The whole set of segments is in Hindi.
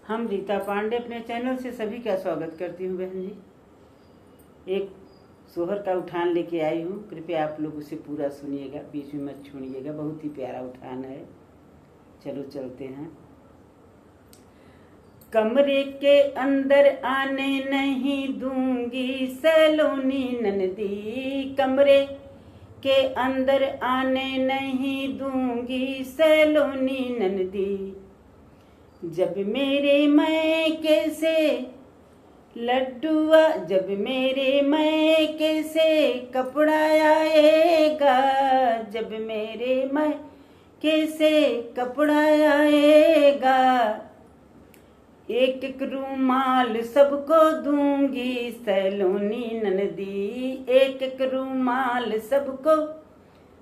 हम रीता पांडे अपने चैनल से सभी का स्वागत करती हूँ बहन जी। एक सोहर का उठान लेके आई हूँ, कृपया आप लोग उसे पूरा सुनिएगा, बीच में मत छोड़िएगा। बहुत ही प्यारा उठान है। चलो चलते हैं। कमरे के अंदर आने नहीं दूंगी सलोनी ननदी, कमरे के अंदर आने नहीं दूंगी सलोनी ननदी। जब मेरे मैके से लड्डुआ, जब मेरे मैके से कपड़ा आएगा, जब मेरे मैके से कपड़ा आएगा, एक एक रूमाल सबको दूंगी सलोनी ननदी, एक एक रूमाल सबको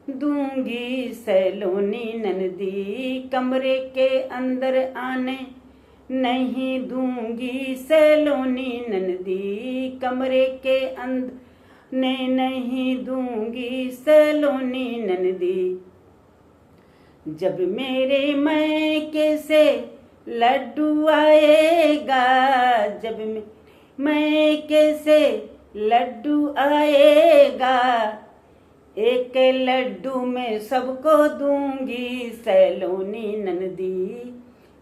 दूंगी सलोनी ननदी। कमरे के अंदर आने नहीं दूंगी सलोनी ननदी, कमरे के अंदर नहीं दूंगी सलोनी ननदी। जब मेरे मैके से लड्डू आएगा, जब मैके से लड्डू आएगा, एक लड्डू में सबको दूंगी सलोनी ननदी,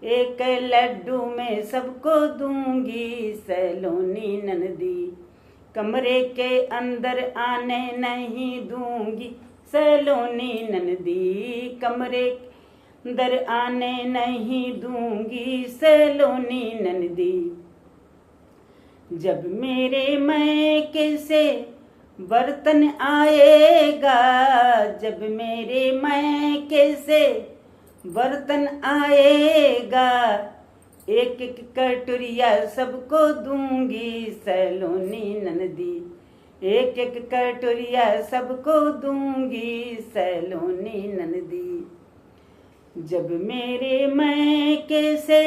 एक लड्डू में सबको दूंगी सलोनी ननदी। कमरे के अंदर आने नहीं दूंगी सलोनी ननदी, कमरे के अंदर आने नहीं दूंगी सलोनी ननदी। जब मेरे मैके से बर्तन आएगा, जब मेरे मैके से बर्तन आएगा, एक एक कटोरिया सबको दूंगी सलोनी ननदी, एक एक कटोरिया सबको दूंगी सलोनी ननदी। जब मेरे मैके से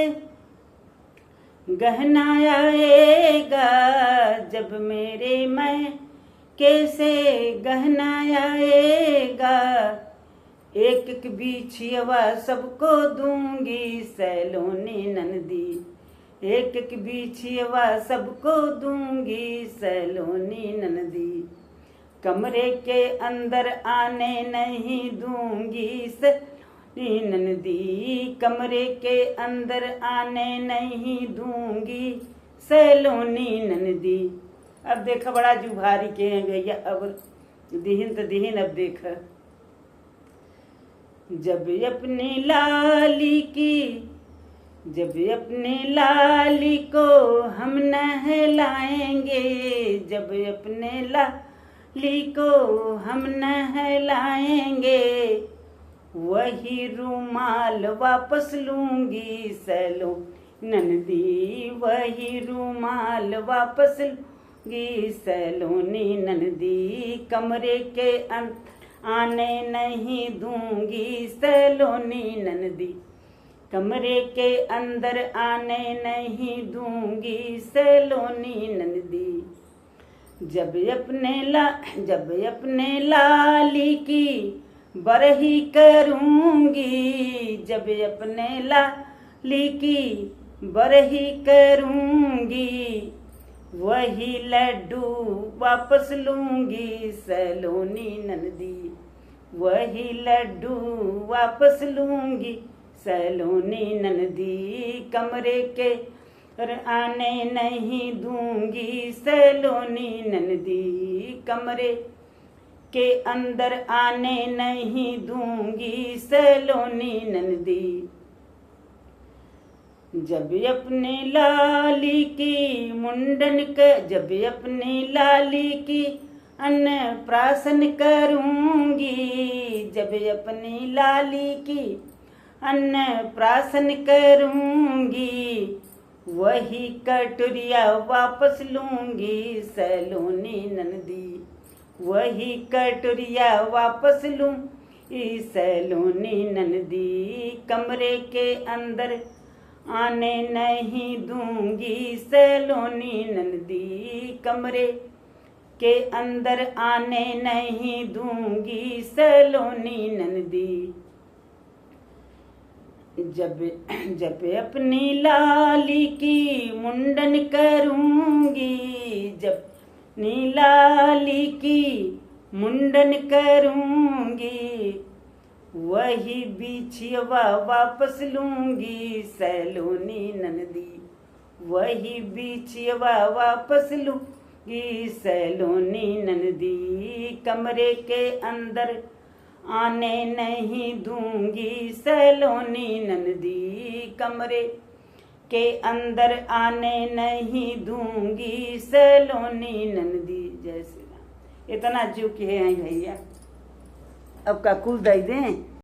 गहना आएगा, जब मेरे कैसे गहना आएगा, एक एक बिछिया सबको दूंगी सलोनी ननदी, एक एक बिछिया सबको दूंगी सलोनी ननदी। कमरे के अंदर आने नहीं दूंगी सलोनी ननदी, कमरे के अंदर आने नहीं दूंगी सलोनी ननदी। अब देखा बड़ा जुभारी के हैं भैया, अब दिहिन तो दिहिन। अब देखा जब अपनी लाली की, जब अपने लाली को हम नहलाएंगे, जब अपने लाली को हम नहलाएंगे, वही रूमाल वापस लूंगी सलोनी ननदी, वही रूमाल वापस लूंगी सलोनी ननदी। कमरे के अंदर आने नहीं दूंगी सलोनी ननदी, कमरे के अंदर आने नहीं दूंगी सलोनी ननदी। जब अपने लाली की बरही करूंगी, जब अपने लाली की बरही करूंगी, वही लड्डू वापस लूंगी सलोनी ननदी, वही लड्डू वापस लूंगी सलोनी ननदी। कमरे के आने नहीं दूंगी सलोनी ननदी, कमरे के अंदर आने नहीं दूंगी सलोनी ननदी। जब अपने लाली की मुंडन जब अपनी लाली की अन्नप्राशन करूंगी, जब अपनी लाली की अन्नप्राशन करूंगी, वही कटोरिया वापस लूंगी सलोनी ननदी, वही कटोरिया वापस लूंगी सलोनी ननदी। कमरे के अंदर आने नहीं दूंगी सलोनी ननदी, कमरे के अंदर आने नहीं दूंगी सलोनी ननदी। जब जब अपनी लाली की मुंडन करूंगी, जब अपनी लाली की मुंडन करूंगी, वही बिछिया वापस लूंगी सैलोनी ननदी, वही बिछिया वापस लूंगी सैलोनी ननदी। कमरे के अंदर आने नहीं दूंगी सैलोनी ननदी, कमरे के अंदर आने नहीं दूंगी सैलोनी ननदी। जय श्री राम। इतना जो के हैं भैया, अब का कुल दे दें।